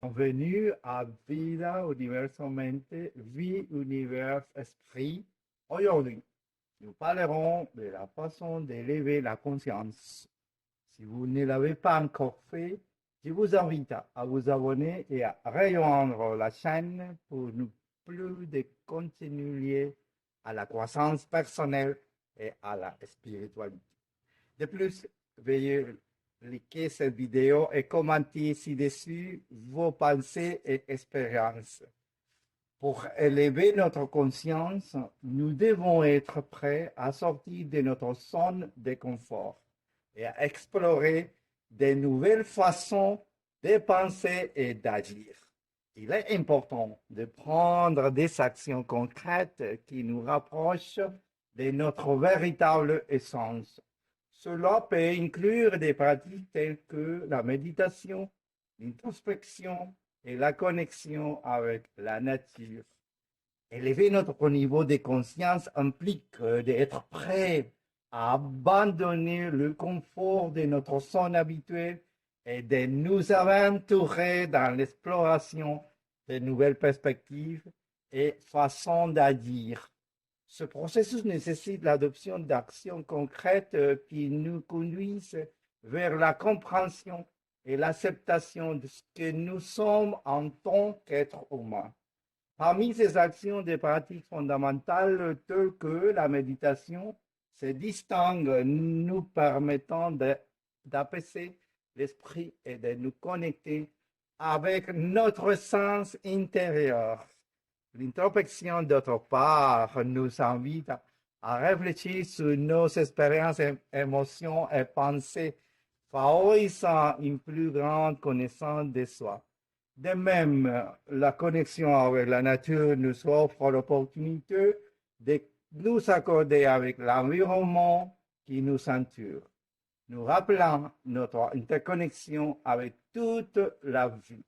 Bienvenue à Vida Universamente, Vie, Univers, Esprit. Aujourd'hui, nous parlerons de la façon d'élever la conscience. Si vous ne l'avez pas encore fait, je vous invite à vous abonner et à rejoindre la chaîne pour nous plus de contenu lié à la croissance personnelle et à la spiritualité. De plus, veuillez liker cette vidéo et commenter ci-dessus vos pensées et expériences. Pour élever notre conscience, nous devons être prêts à sortir de notre zone de confort et à explorer de nouvelles façons de penser et d'agir. Il est important de prendre des actions concrètes qui nous rapprochent de notre véritable essence. Cela peut inclure des pratiques telles que la méditation, l'introspection et la connexion avec la nature. Élever notre niveau de conscience implique d'être prêt à abandonner le confort de notre zone habituelle et de nous aventurer dans l'exploration de nouvelles perspectives et façons d'agir. Ce processus nécessite l'adoption d'actions concrètes qui nous conduisent vers la compréhension et l'acceptation de ce que nous sommes en tant qu'êtres humains. Parmi ces actions, des pratiques fondamentales telles que la méditation se distinguent, nous permettant d'apaiser l'esprit et de nous connecter avec notre sens intérieur. L'introspection, d'autre part, nous invite à réfléchir sur nos expériences, émotions et pensées, favorisant une plus grande connaissance de soi. De même, la connexion avec la nature nous offre l'opportunité de nous accorder avec l'environnement qui nous entoure, nous rappelant notre interconnexion avec toute la vie.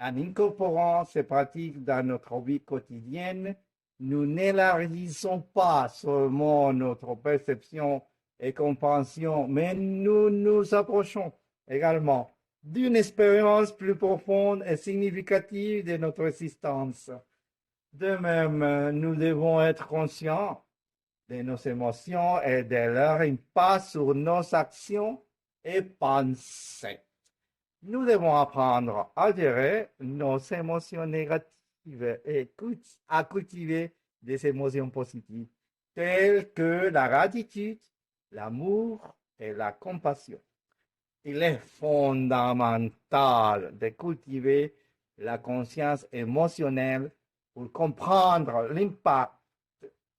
En incorporant ces pratiques dans notre vie quotidienne, nous n'élargissons pas seulement notre perception et compréhension, mais nous nous approchons également d'une expérience plus profonde et significative de notre existence. De même, nous devons être conscients de nos émotions et de leur impact sur nos actions et pensées. Nous devons apprendre à gérer nos émotions négatives et à cultiver des émotions positives, telles que la gratitude, l'amour et la compassion. Il est fondamental de cultiver la conscience émotionnelle pour comprendre l'impact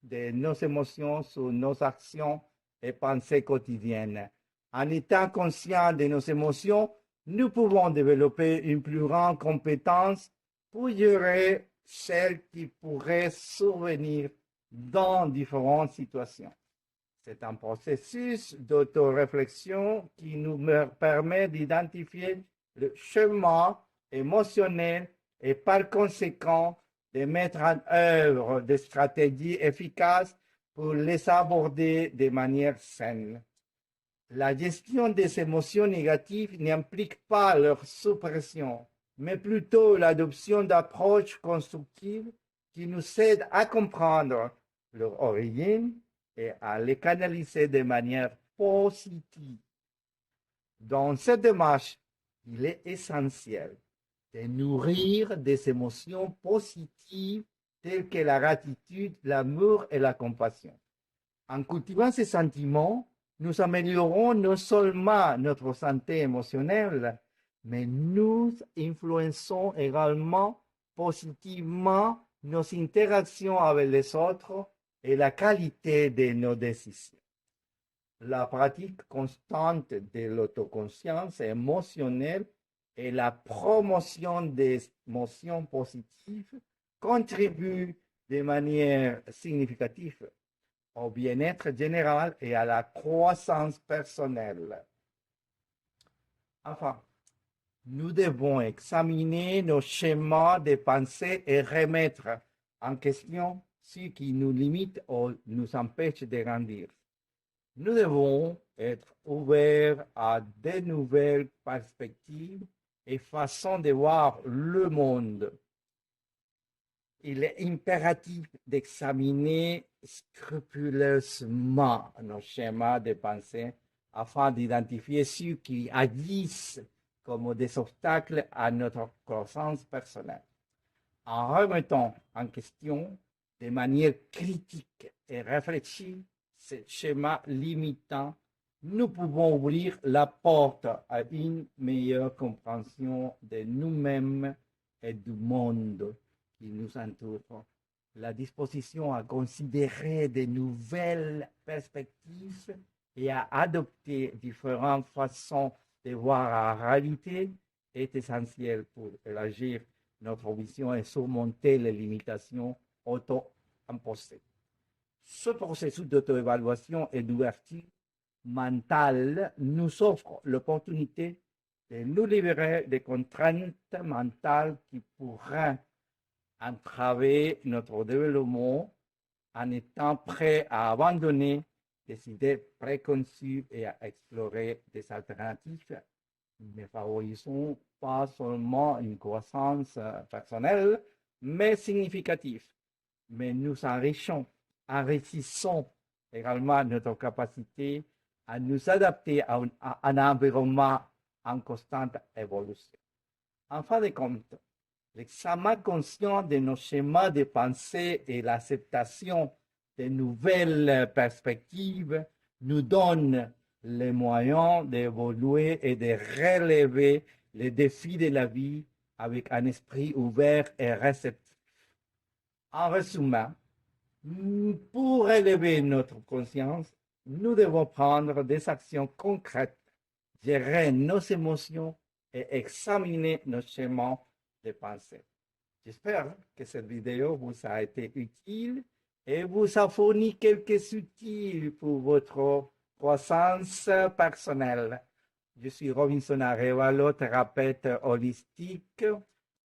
de nos émotions sur nos actions et pensées quotidiennes. En étant conscient de nos émotions, nous pouvons développer une plus grande compétence pour gérer celles qui pourraient survenir dans différentes situations. C'est un processus d'autoréflexion qui nous permet d'identifier le chemin émotionnel et par conséquent de mettre en œuvre des stratégies efficaces pour les aborder de manière saine. La gestion des émotions négatives n'implique pas leur suppression, mais plutôt l'adoption d'approches constructives qui nous aident à comprendre leur origine et à les canaliser de manière positive. Dans cette démarche, il est essentiel de nourrir des émotions positives telles que la gratitude, l'amour et la compassion. En cultivant ces sentiments, nous améliorons non seulement notre santé émotionnelle, mais nous influençons également positivement nos interactions avec les autres et la qualité de nos décisions. La pratique constante de l'autoconscience émotionnelle et la promotion des émotions positives contribuent de manière significative au bien-être général et à la croissance personnelle. Enfin, nous devons examiner nos schémas de pensée et remettre en question ce qui nous limite ou nous empêche de grandir. Nous devons être ouverts à de nouvelles perspectives et façon de voir le monde. Il est impératif d'examiner scrupuleusement nos schémas de pensée afin d'identifier ceux qui agissent comme des obstacles à notre croissance personnelle. En remettant en question de manière critique et réfléchie ces schémas limitants, nous pouvons ouvrir la porte à une meilleure compréhension de nous-mêmes et du monde qui nous entoure. La disposition à considérer de nouvelles perspectives et à adopter différentes façons de voir la réalité est essentielle pour élargir notre vision et surmonter les limitations auto-imposées. Ce processus d'auto-évaluation et d'ouverture mentale nous offre l'opportunité de nous libérer des contraintes mentales qui pourraient entraver notre développement en étant prêts à abandonner des idées préconçues et à explorer des alternatives. Ne favorisons pas seulement une croissance personnelle, mais significative. Mais nous enrichissons également notre capacité à nous adapter à un environnement en constante évolution. En fin de compte, l'examen conscient de nos schémas de pensée et l'acceptation de nouvelles perspectives nous donne les moyens d'évoluer et de relever les défis de la vie avec un esprit ouvert et réceptif. En résumé, pour élever notre conscience, nous devons prendre des actions concrètes, gérer nos émotions et examiner nos schémas de pensée. J'espère que cette vidéo vous a été utile et vous a fourni quelques outils pour votre croissance personnelle. Je suis Robinson Arevalo, thérapeute holistique.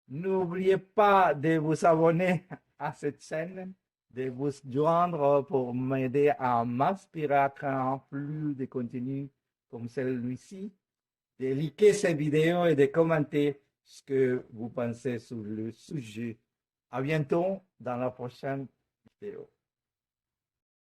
N'oubliez pas de vous abonner à cette chaîne, de vous joindre pour m'aider à m'inspirer à créer plus de contenu comme celui-ci, de liker cette vidéo et de commenter ce que vous pensez sur le sujet. À bientôt dans la prochaine vidéo.